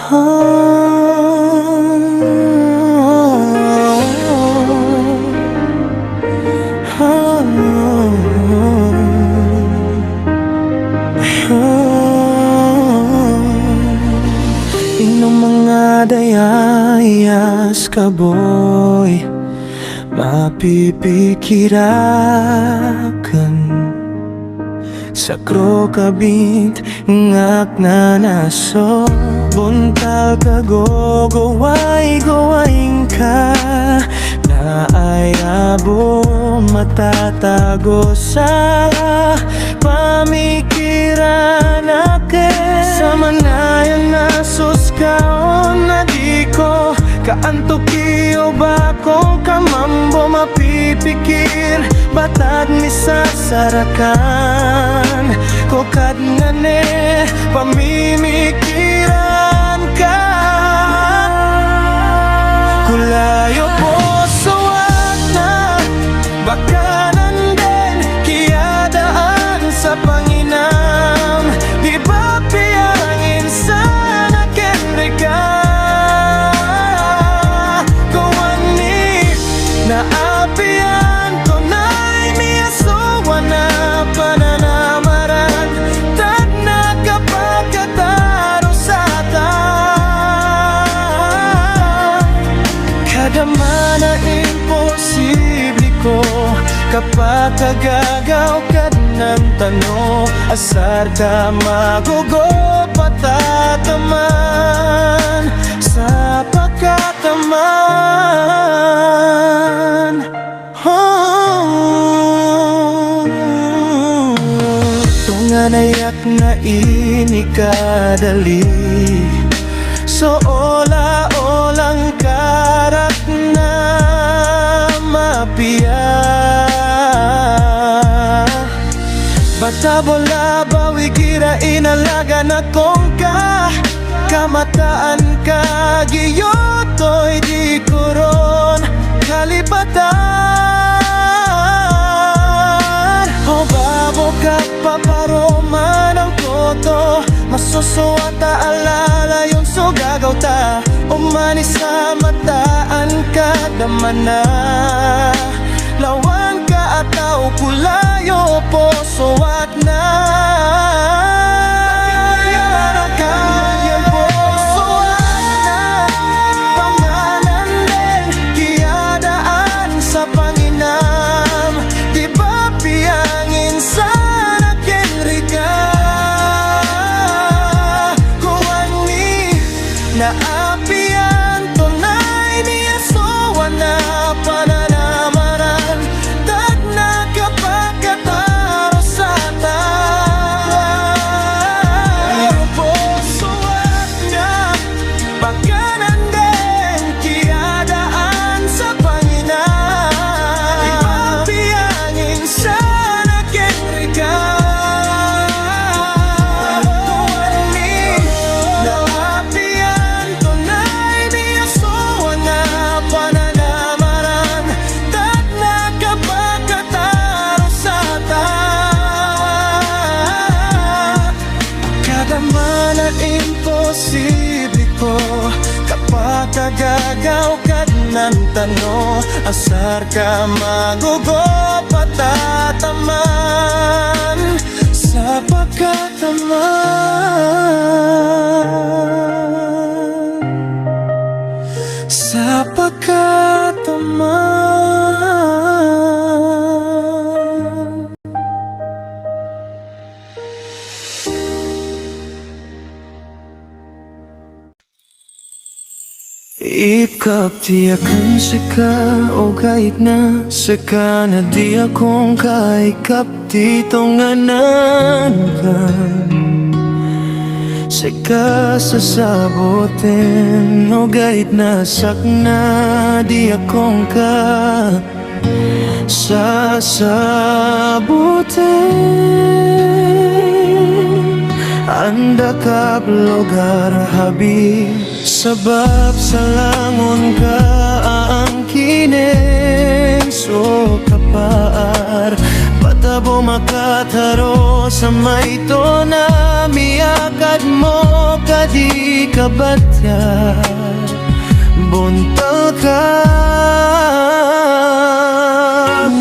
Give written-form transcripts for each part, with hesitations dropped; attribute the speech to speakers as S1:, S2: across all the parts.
S1: Inom mga dayayas ka boy, mapipikirakan sa krokabit ngak na naso. Buntal ka goway-gowaing ka na ayabo matatago sa pamikiran akin. Sa manayang nasus kaon na di ko kaantuki o bakong kamambo mapipikir batag ni sasarakan ko kad nga ne pamimikiran ka. Kulayo po suwat na bakanan din kiyadaan sa Panginam. Di ba piyangin sana kenrika kuwani na apian ko na'y miyasowa na pananamaran tad nakapagkataro sa ta. Kadama na imposible ko kapag kagagaw ka ng tano. Asar ka magugo patataman sa pagkataman. Tunganayak na inikadali so ola-olang karak na mapiya. Bata bola bawi kira inalaga na kong ka kamataan ka giyotoy di kuron kalipatan. O babo ka paparoma ng koto masusuwata alala yung sugagaw ta. Umani sa mataan ka damana lawan ka ataw kulayo po suwat na. Naapian tunay niya sowa na pananamaran tad nakapagkataro sa ta. Po suwat na pagkanan din kiyadaan sa Panginam. Ipapiyangin sana kenrika tuwani naapian tunay niya sowa na pananamaran tad nakapagkataro sa ta. Kadama na imposible ko kapag kagagaw ka ng tano. Asar ka magugo patataman sa pagkataman. Sa pagkataman. Ikap di akong sika o kahit na saka na di akong kaikap dito nganan ka. Sika sasabotin o kahit na sakna di akong ka sasabutin. Anda ka lugar habi sabab sa langon ka aangkinin so kapar patabo makataro sa maito na miyaka sukad mo kadi kabata buntal ka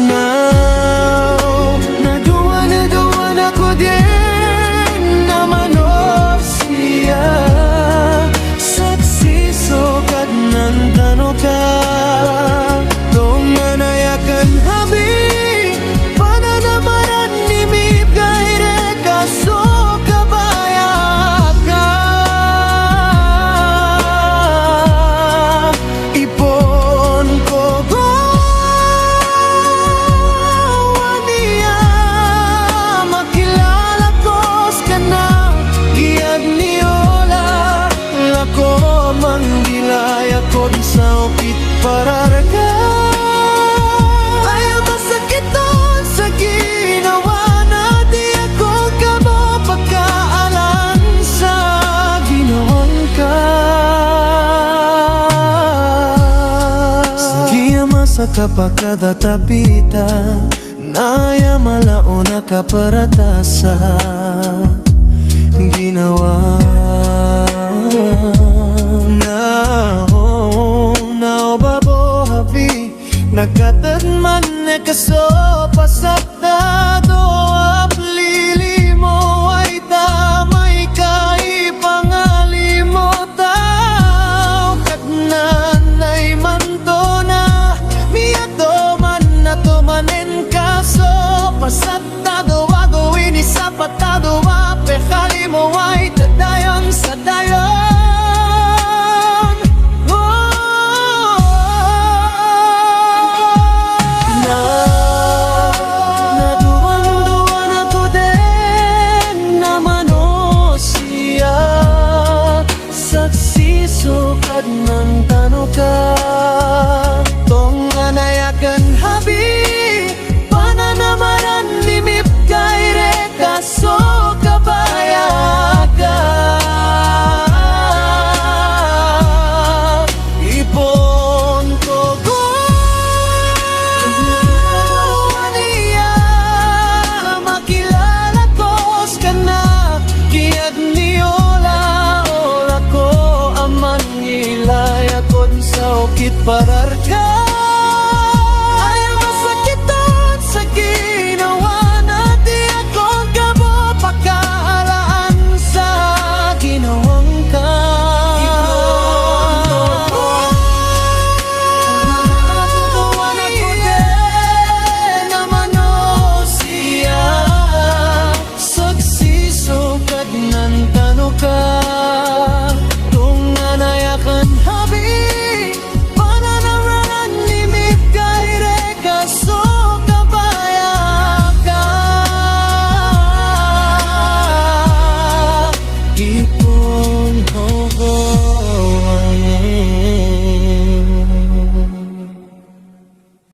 S1: now. Naduwan ako din na manok siya. Saksi sukad ng tano ka. Tunganayakan habi pananamaran ni Mibgay Rekaso kabaya ka. Ipon ko gawan niya makilala kos ka na giyag niola lako manggilaya ko sa upit pararaga. Ayaw masakiton sa ginawa na di ako kamo pagkaalan sa ginawang ka. Sige masa kapakadatapita naya malauna ka paratasa ginawa na babo habi nakatad man kaso pasakta do aplili mo ay tamay kaipangali mo tao katnan ay manto na miyato man na tumanen kaso pasakta do agawin isapatado apekali mo ay tadayon sa dayon. Sukad ng tano ka. Tunganayakan habi pananamaran ni Mibgay Rekaso kabaya ka. Ipon ko gawan niya makilala kos ka na giyag niola ola ko amang ilaya kon sa ukit para